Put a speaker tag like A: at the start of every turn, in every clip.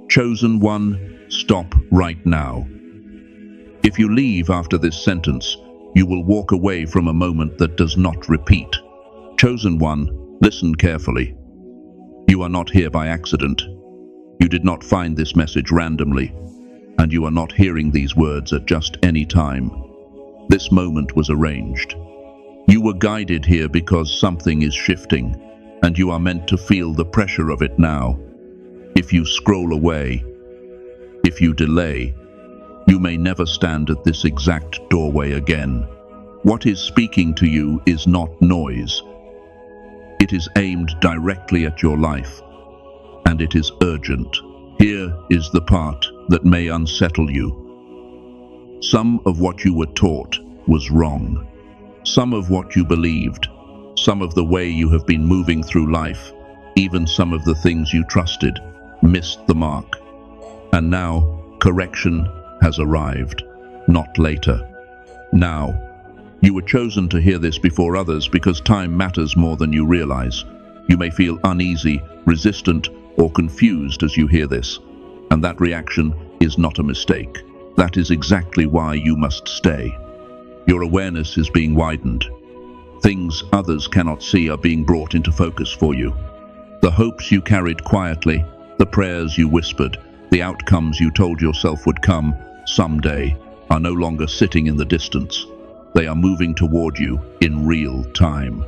A: Chosen one, stop right now. If you leave after this sentence, you will walk away from a moment that does not repeat. Chosen one, listen carefully. You are not here by accident. You did not find this message randomly, and you are not hearing these words at just any time. This moment was arranged. You were guided here because something is shifting, and you are meant to feel the pressure of it now. If you scroll away, if you delay, you may never stand at this exact doorway again. What is speaking to you is not noise. It is aimed directly at your life, and it is urgent. Here is the part that may unsettle you. Some of what you were taught was wrong. Some of what you believed, some of the way you have been moving through life, even some of the things you trusted, missed the mark. And now, correction has arrived, not later. Now, you were chosen to hear this before others because time matters more than you realize. You may feel uneasy, resistant, or confused as you hear this, and that reaction is not a mistake. That is exactly why you must stay. Your awareness is being widened. Things others cannot see are being brought into focus for you. The hopes you carried quietly, the prayers you whispered, the outcomes you told yourself would come someday are no longer sitting in the distance. They are moving toward you in real time.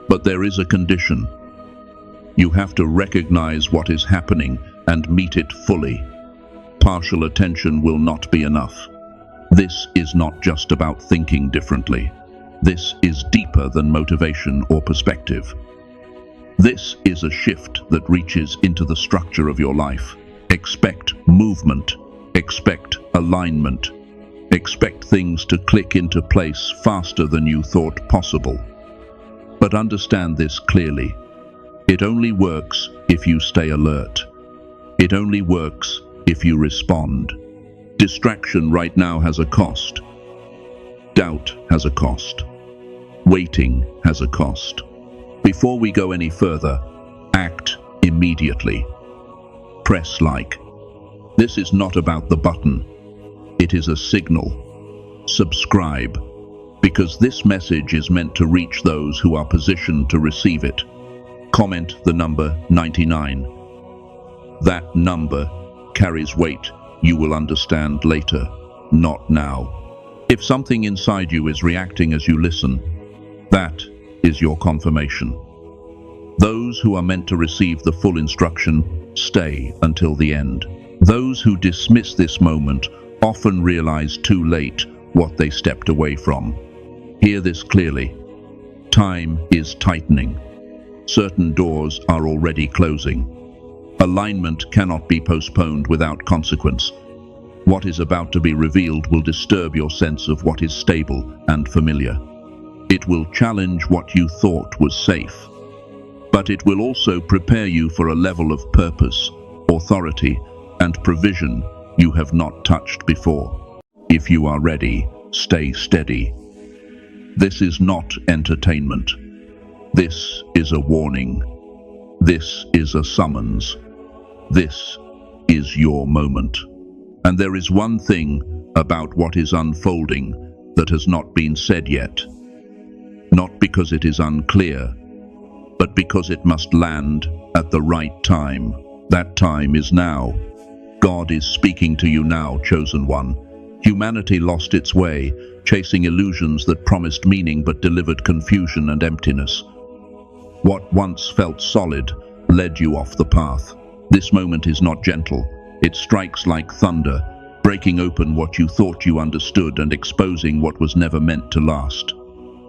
A: But there is a condition. You have to recognize what is happening and meet it fully. Partial attention will not be enough. This is not just about thinking differently. This is deeper than motivation or perspective. This is a shift that reaches into the structure of your life. Expect movement. Expect alignment. Expect things to click into place faster than you thought possible. But understand this clearly. It only works if you stay alert. It only works if you respond. Distraction right now has a cost. Doubt has a cost. Waiting has a cost. Before we go any further, act immediately. Press like. This is not about the button. It is a signal. Subscribe, because this message is meant to reach those who are positioned to receive it. Comment the number 99. That number carries weight. You will understand later, not now. If something inside you is reacting as you listen, that is your confirmation. Those who are meant to receive the full instruction stay until the end. Those who dismiss this moment often realize too late what they stepped away from. Hear this clearly. Time is tightening. Certain doors are already closing. Alignment cannot be postponed without consequence. What is about to be revealed will disturb your sense of what is stable and familiar. It will challenge what you thought was safe. But it will also prepare you for a level of purpose, authority, and provision you have not touched before. If you are ready, stay steady. This is not entertainment. This is a warning. This is a summons. This is your moment. And there is one thing about what is unfolding that has not been said yet. Not because it is unclear, but because it must land at the right time. That time is now. God is speaking to you now, chosen one. Humanity lost its way, chasing illusions that promised meaning but delivered confusion and emptiness. What once felt solid led you off the path. This moment is not gentle. It strikes like thunder, breaking open what you thought you understood and exposing what was never meant to last.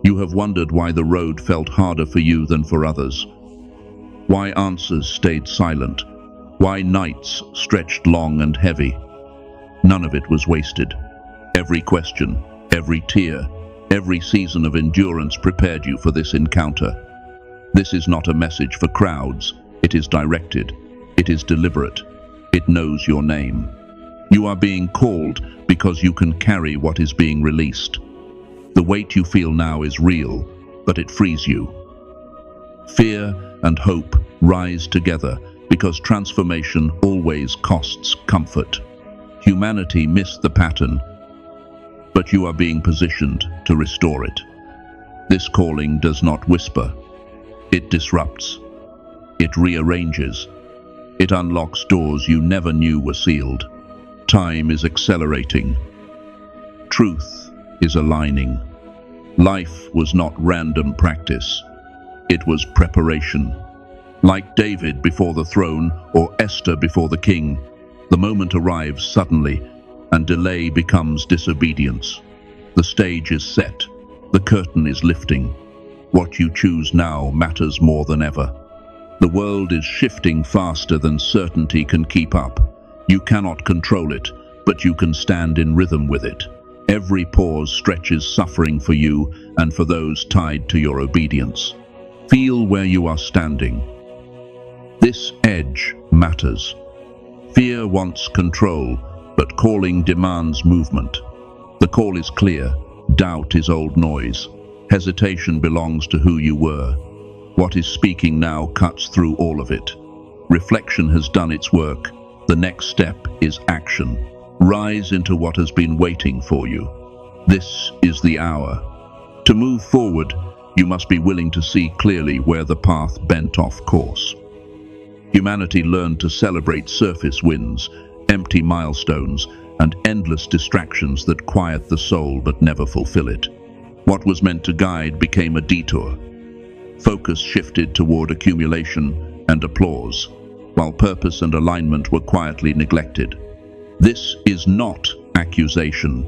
A: You have wondered why the road felt harder for you than for others. Why answers stayed silent. Why nights stretched long and heavy. None of it was wasted. Every question, every tear, every season of endurance prepared you for this encounter. This is not a message for crowds. It is directed. It is deliberate. It knows your name. You are being called because you can carry what is being released. The weight you feel now is real, but it frees you. Fear and hope rise together because transformation always costs comfort. Humanity missed the pattern, but you are being positioned to restore it. This calling does not whisper. It disrupts. It rearranges. It unlocks doors you never knew were sealed. Time is accelerating. Truth is aligning. Life was not random practice. It was preparation. Like David before the throne or Esther before the king, the moment arrives suddenly and delay becomes disobedience. The stage is set. The curtain is lifting. What you choose now matters more than ever. The world is shifting faster than certainty can keep up. You cannot control it, but you can stand in rhythm with it. Every pause stretches suffering for you and for those tied to your obedience. Feel where you are standing. This edge matters. Fear wants control, but calling demands movement. The call is clear. Doubt is old noise. Hesitation belongs to who you were. What is speaking now cuts through all of it. Reflection has done its work. The next step is action. Rise into what has been waiting for you. This is the hour. To move forward, you must be willing to see clearly where the path bent off course. Humanity learned to celebrate surface wins, empty milestones, and endless distractions that quiet the soul but never fulfill it. What was meant to guide became a detour. Focus shifted toward accumulation and applause, while purpose and alignment were quietly neglected. This is not accusation.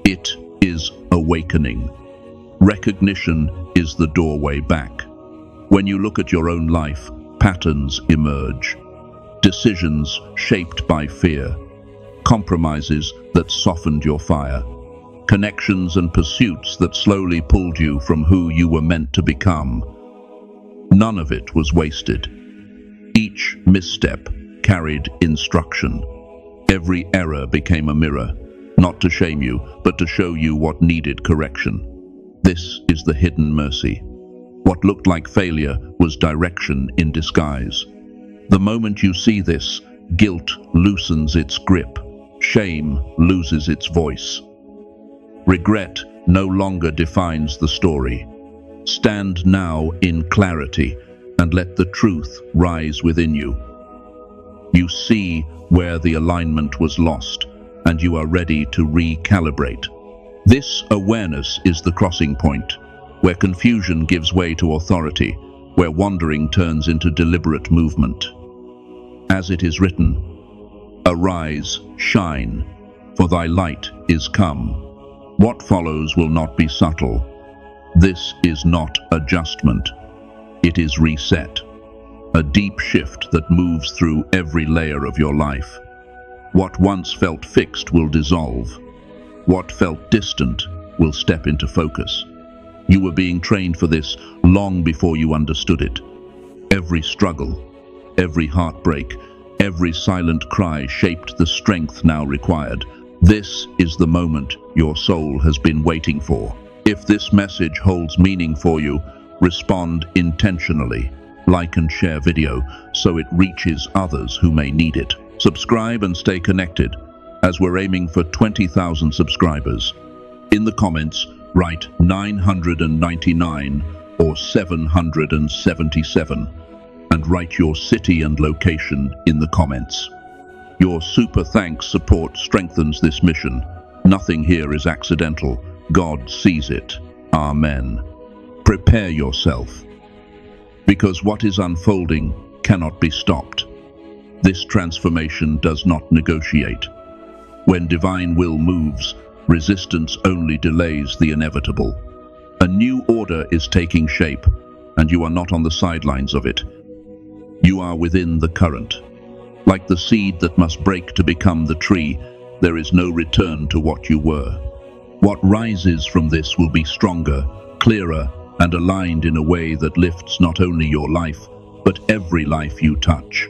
A: It is awakening. Recognition is the doorway back. When you look at your own life, patterns emerge. Decisions shaped by fear. Compromises that softened your fire. Connections and pursuits that slowly pulled you from who you were meant to become. None of it was wasted. Each misstep carried instruction. Every error became a mirror, not to shame you, but to show you what needed correction. This is the hidden mercy. What looked like failure was direction in disguise. The moment you see this, guilt loosens its grip. Shame loses its voice. Regret no longer defines the story. Stand now in clarity and let the truth rise within you. You see where the alignment was lost, and you are ready to recalibrate. This awareness is the crossing point, where confusion gives way to authority, where wandering turns into deliberate movement. As it is written, "Arise, shine, for thy light is come." What follows will not be subtle. This is not adjustment. It is reset. A deep shift that moves through every layer of your life. What once felt fixed will dissolve. What felt distant will step into focus. You were being trained for this long before you understood it. Every struggle, every heartbreak, every silent cry shaped the strength now required. This is the moment your soul has been waiting for. If this message holds meaning for you, respond intentionally. Like and share video so it reaches others who may need it. Subscribe and stay connected, as we're aiming for 20,000 subscribers. In the comments, write 999 or 777 and write your city and location in the comments. Your super thanks support strengthens this mission. Nothing here is accidental. God sees it. Amen. Prepare yourself, because what is unfolding cannot be stopped. This transformation does not negotiate. When divine will moves, resistance only delays the inevitable. A new order is taking shape, and you are not on the sidelines of it. You are within the current. Like the seed that must break to become the tree, there is no return to what you were. What rises from this will be stronger, clearer, and aligned in a way that lifts not only your life, but every life you touch.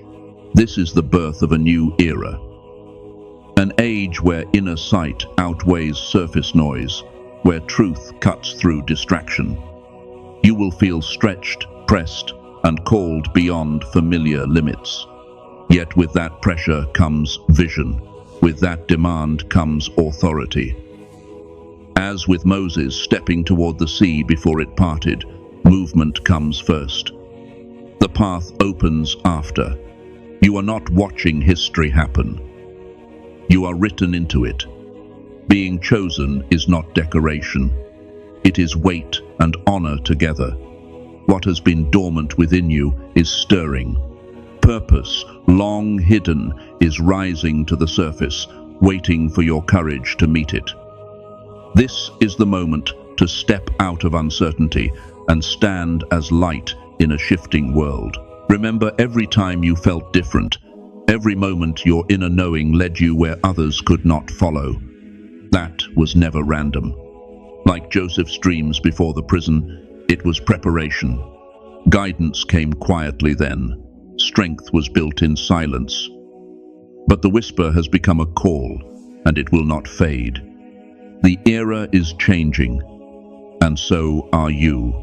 A: This is the birth of a new era. An age where inner sight outweighs surface noise, where truth cuts through distraction. You will feel stretched, pressed, and called beyond familiar limits. Yet with that pressure comes vision. With that demand comes authority. As with Moses stepping toward the sea before it parted, movement comes first. The path opens after. You are not watching history happen. You are written into it. Being chosen is not decoration. It is weight and honor together. What has been dormant within you is stirring. Purpose, long hidden, is rising to the surface, waiting for your courage to meet it. This is the moment to step out of uncertainty and stand as light in a shifting world. Remember, every time you felt different, every moment your inner knowing led you where others could not follow. That was never random. Like Joseph's dreams before the prison, it was preparation. Guidance came quietly then. Strength was built in silence. But the whisper has become a call, and it will not fade. The era is changing, and so are you.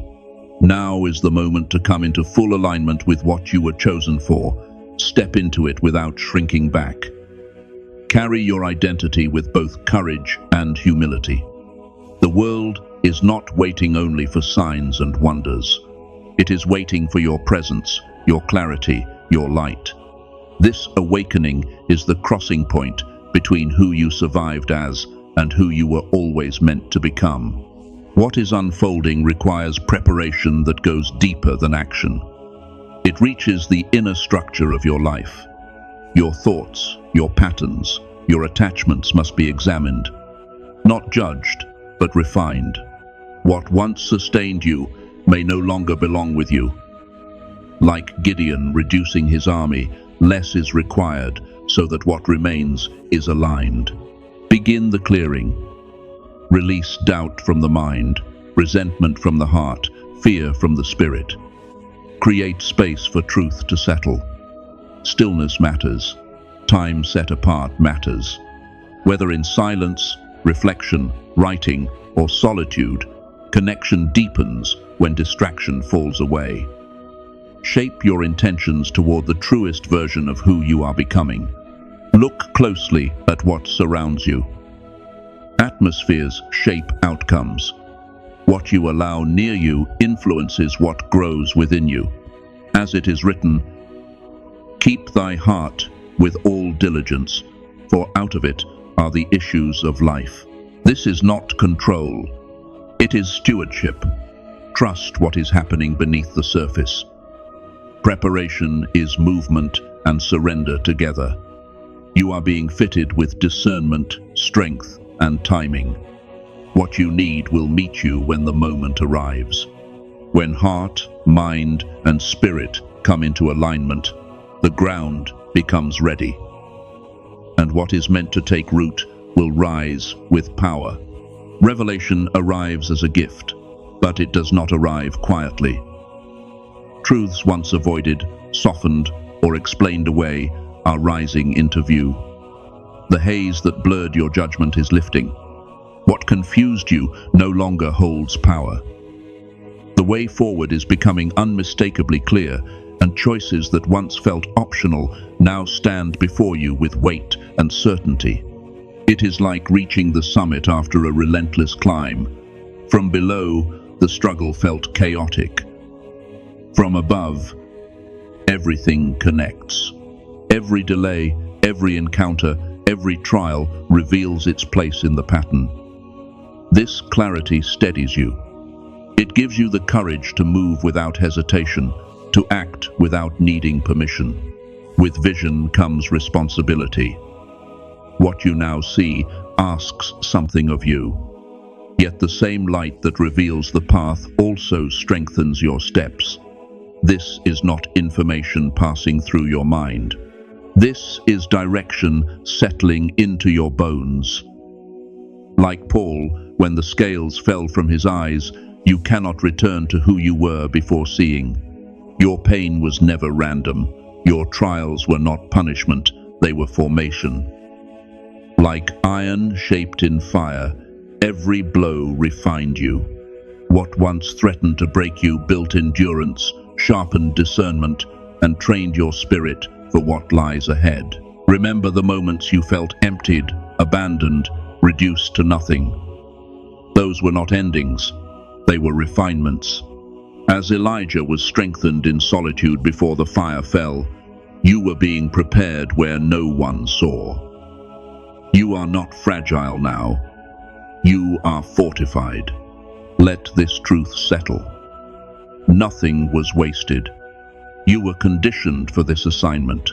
A: Now is the moment to come into full alignment with what you were chosen for. Step into it without shrinking back. Carry your identity with both courage and humility. The world is not waiting only for signs and wonders. It is waiting for your presence, your clarity, your light. This awakening is the crossing point between who you survived as and who you were always meant to become. What is unfolding requires preparation that goes deeper than action. It reaches the inner structure of your life. Your thoughts, your patterns, your attachments must be examined. Not judged, but refined. What once sustained you may no longer belong with you. Like Gideon reducing his army, less is required so that what remains is aligned. Begin the clearing. Release doubt from the mind, resentment from the heart, fear from the spirit. Create space for truth to settle. Stillness matters. Time set apart matters. Whether in silence, reflection, writing, or solitude, connection deepens when distraction falls away. Shape your intentions toward the truest version of who you are becoming. Look closely at what surrounds you. Atmospheres shape outcomes. What you allow near you influences what grows within you. As it is written, "Keep thy heart with all diligence, for out of it are the issues of life." This is not control. It is stewardship. Trust what is happening beneath the surface. Preparation is movement and surrender together. You are being fitted with discernment, strength, and timing. What you need will meet you when the moment arrives. When heart, mind, and spirit come into alignment, the ground becomes ready. And what is meant to take root will rise with power. Revelation arrives as a gift, but it does not arrive quietly. Truths once avoided, softened, or explained away are rising into view. The haze that blurred your judgment is lifting. What confused you no longer holds power. The way forward is becoming unmistakably clear, and choices that once felt optional now stand before you with weight and certainty. It is like reaching the summit after a relentless climb. From below, the struggle felt chaotic. From above, everything connects. Every delay, every encounter, every trial reveals its place in the pattern. This clarity steadies you. It gives you the courage to move without hesitation, to act without needing permission. With vision comes responsibility. What you now see asks something of you. Yet the same light that reveals the path also strengthens your steps. This is not information passing through your mind. This is direction settling into your bones. Like Paul, when the scales fell from his eyes, you cannot return to who you were before seeing. Your pain was never random. Your trials were not punishment, they were formation. Like iron shaped in fire, every blow refined you. What once threatened to break you built endurance, sharpened discernment, and trained your spirit for what lies ahead. Remember the moments you felt emptied, abandoned, reduced to nothing. Those were not endings, they were refinements. As Elijah was strengthened in solitude before the fire fell, you were being prepared where no one saw. You are not fragile now. You are fortified. Let this truth settle. Nothing was wasted. You were conditioned for this assignment.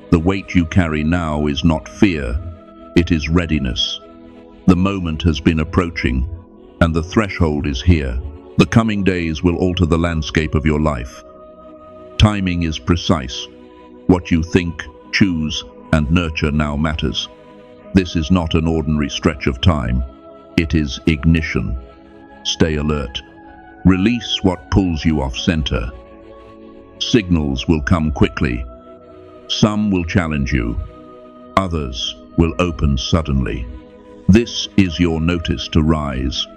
A: The weight you carry now is not fear, it is readiness. The moment has been approaching, and the threshold is here. The coming days will alter the landscape of your life. Timing is precise. What you think, choose, and nurture now matters. This is not an ordinary stretch of time. It is ignition. Stay alert. Release what pulls you off center. Signals will come quickly. Some will challenge you. Others will open suddenly. This is your notice to rise.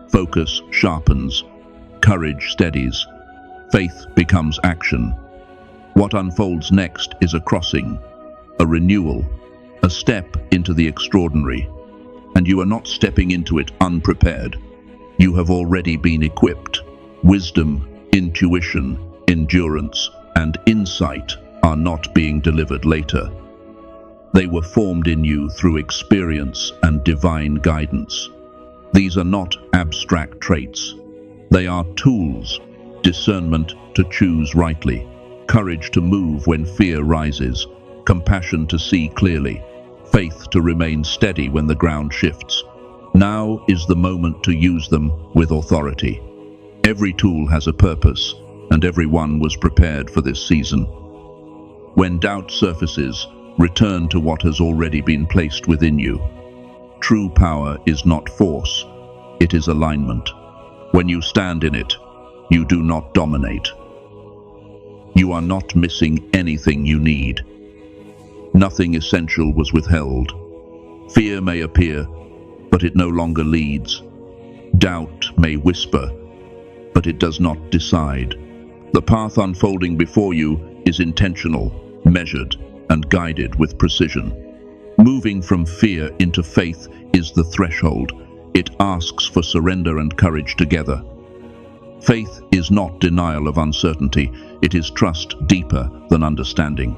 A: Focus sharpens. Courage steadies. Faith becomes action. What unfolds next is a crossing, a renewal, a step into the extraordinary. And you are not stepping into it unprepared. You have already been equipped. Wisdom, intuition, endurance, and insight are not being delivered later. They were formed in you through experience and divine guidance. These are not abstract traits. They are tools, discernment to choose rightly, courage to move when fear rises, compassion to see clearly, faith to remain steady when the ground shifts. Now is the moment to use them with authority. Every tool has a purpose, and everyone was prepared for this season. When doubt surfaces, return to what has already been placed within you. True power is not force, it is alignment. When you stand in it, you do not dominate. You are not missing anything you need. Nothing essential was withheld. Fear may appear, but it no longer leads. Doubt may whisper, but it does not decide. The path unfolding before you is intentional, measured, and guided with precision. Moving from fear into faith is the threshold. It asks for surrender and courage together. Faith is not denial of uncertainty, it is trust deeper than understanding.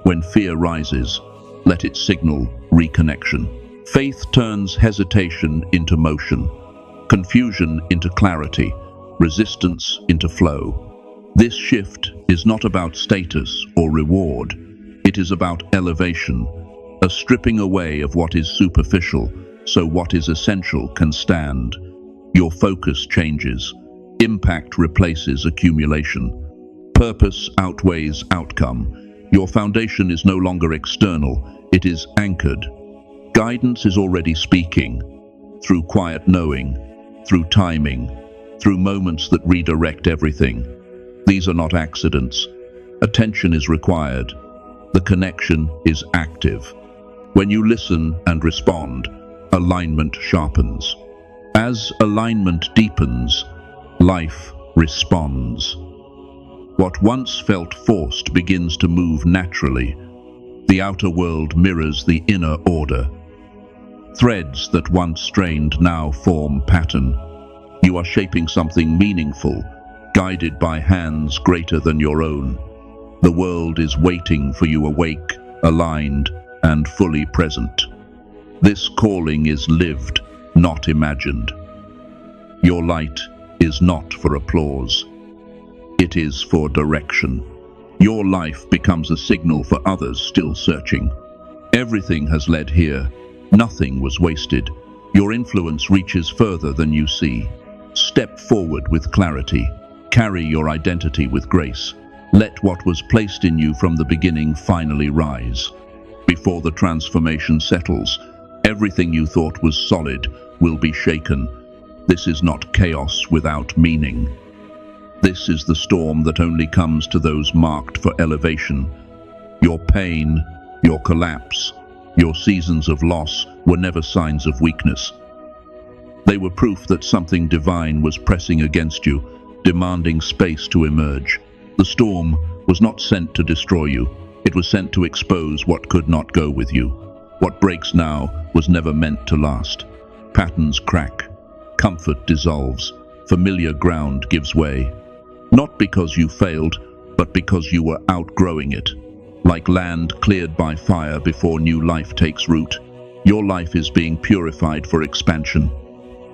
A: When fear rises, let it signal reconnection. Faith turns hesitation into motion, confusion into clarity, resistance into flow. This shift is not about status or reward. It is about elevation, a stripping away of what is superficial so what is essential can stand. Your focus changes. Impact replaces accumulation. Purpose outweighs outcome. Your foundation is no longer external, it is anchored. Guidance is already speaking, through quiet knowing, through timing, through moments that redirect everything. These are not accidents. Attention is required. The connection is active. When you listen and respond, alignment sharpens. As alignment deepens, life responds. What once felt forced begins to move naturally. The outer world mirrors the inner order. Threads that once strained now form pattern. You are shaping something meaningful, guided by hands greater than your own. The world is waiting for you awake, aligned, and fully present. This calling is lived, not imagined. Your light is not for applause. It is for direction. Your life becomes a signal for others still searching. Everything has led here. Nothing was wasted. Your influence reaches further than you see. Step forward with clarity. Carry your identity with grace. Let what was placed in you from the beginning finally rise. Before the transformation settles, everything you thought was solid will be shaken. This is not chaos without meaning. This is the storm that only comes to those marked for elevation. Your pain, your collapse, your seasons of loss were never signs of weakness. They were proof that something divine was pressing against you, demanding space to emerge. The storm was not sent to destroy you. It was sent to expose what could not go with you. What breaks now was never meant to last. Patterns crack. Comfort dissolves. Familiar ground gives way. Not because you failed, but because you were outgrowing it. Like land cleared by fire before new life takes root, your life is being purified for expansion.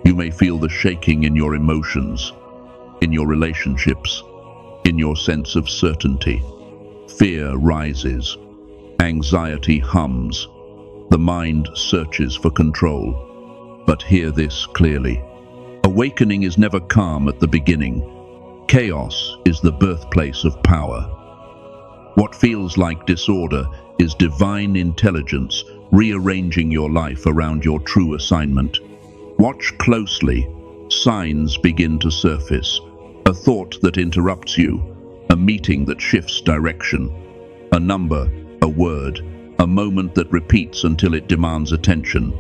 A: You may feel the shaking in your emotions, in your relationships, in your sense of certainty. Fear rises. Anxiety hums. The mind searches for control. But hear this clearly. Awakening is never calm at the beginning. Chaos is the birthplace of power. What feels like disorder is divine intelligence rearranging your life around your true assignment. Watch closely. Signs begin to surface. A thought that interrupts you, a meeting that shifts direction, a number, a word, a moment that repeats until it demands attention.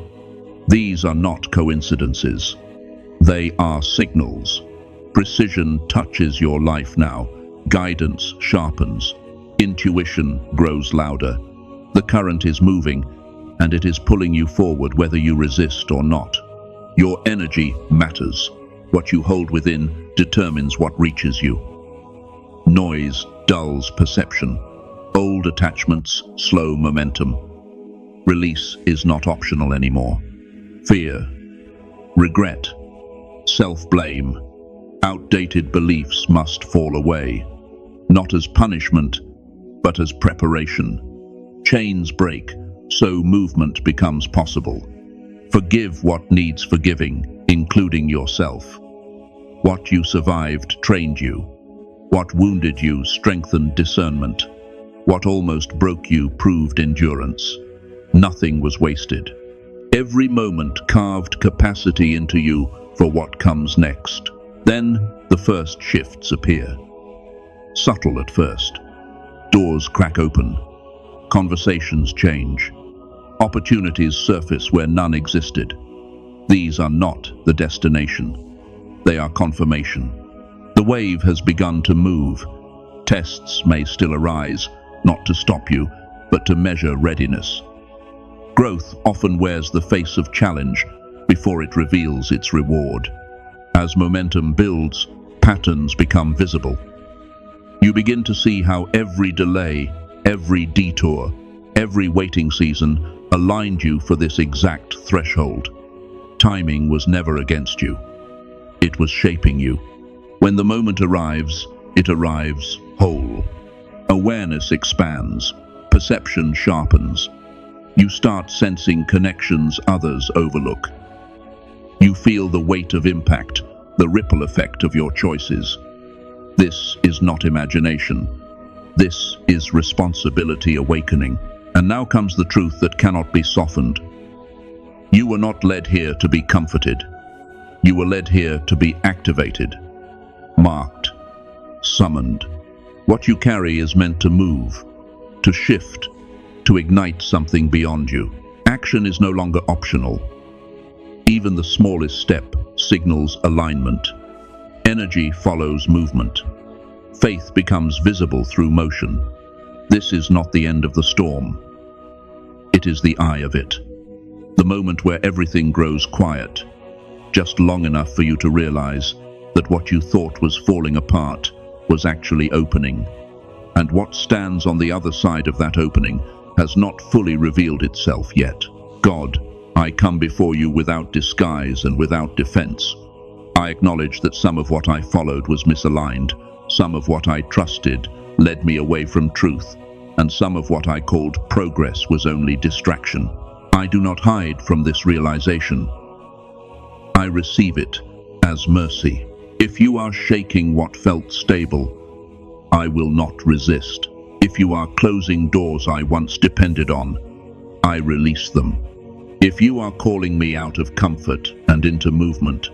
A: These are not coincidences. They are signals. Precision touches your life now. Guidance sharpens. Intuition grows louder. The current is moving, and it is pulling you forward whether you resist or not. Your energy matters. What you hold within determines what reaches you. Noise dulls perception. Old attachments slow momentum. Release is not optional anymore. Fear, regret, self-blame, outdated beliefs must fall away, not as punishment, but as preparation. Chains break, so movement becomes possible. Forgive what needs forgiving, including yourself. What you survived trained you. What wounded you strengthened discernment. What almost broke you proved endurance. Nothing was wasted. Every moment carved capacity into you for what comes next. Then the first shifts appear. Subtle at first. Doors crack open. Conversations change. Opportunities surface where none existed. These are not the destination. They are confirmation. The wave has begun to move. Tests may still arise, not to stop you, but to measure readiness. Growth often wears the face of challenge before it reveals its reward. As momentum builds, patterns become visible. You begin to see how every delay, every detour, every waiting season aligned you for this exact threshold. Timing was never against you. It was shaping you. When the moment arrives, it arrives whole. Awareness expands. Perception sharpens. You start sensing connections others overlook. You feel the weight of impact, the ripple effect of your choices. This is not imagination. This is responsibility awakening. And now comes the truth that cannot be softened. You were not led here to be comforted. You were led here to be activated, marked, summoned. What you carry is meant to move, to shift, to ignite something beyond you. Action is no longer optional. Even the smallest step signals alignment. Energy follows movement. Faith becomes visible through motion. This is not the end of the storm. It is the eye of it. The moment where everything grows quiet, just long enough for you to realize that what you thought was falling apart was actually opening. And what stands on the other side of that opening has not fully revealed itself yet. God, I come before you without disguise and without defense. I acknowledge that some of what I followed was misaligned. Some of what I trusted led me away from truth, and some of what I called progress was only distraction. I do not hide from this realization. I receive it as mercy. If you are shaking what felt stable, I will not resist. If you are closing doors I once depended on, I release them. If you are calling me out of comfort and into movement,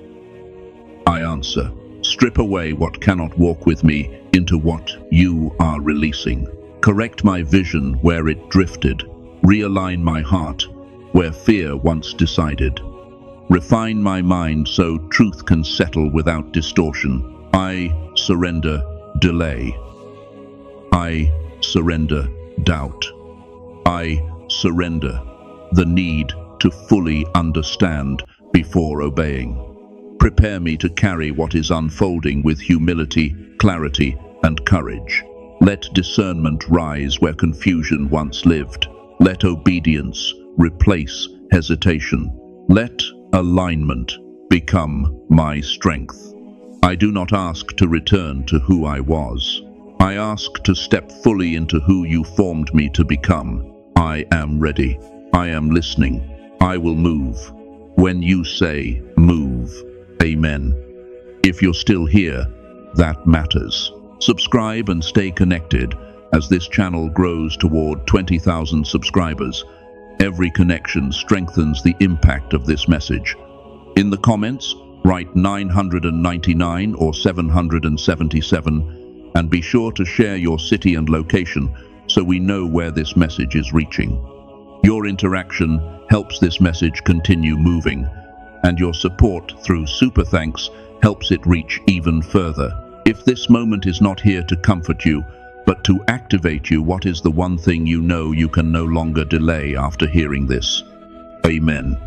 A: I answer. Strip away what cannot walk with me into what you are releasing. Correct my vision where it drifted. Realign my heart where fear once decided. Refine my mind so truth can settle without distortion. I surrender delay. I surrender doubt. I surrender the need to fully understand before obeying. Prepare me to carry what is unfolding with humility, clarity, and courage. Let discernment rise where confusion once lived. Let obedience replace hesitation. Let alignment become my strength. I do not ask to return to who I was. I ask to step fully into who you formed me to become. I am ready. I am listening. I will move when you say move. Amen. If you're still here, that matters. Subscribe and stay connected as this channel grows toward 20,000 subscribers. Every connection strengthens the impact of this message. In the comments, write 999 or 777 and be sure to share your city and location so we know where this message is reaching. Your interaction helps this message continue moving, and your support through super thanks helps it reach even further. If this moment is not here to comfort you, but to activate you, what is the one thing you know you can no longer delay after hearing this? Amen.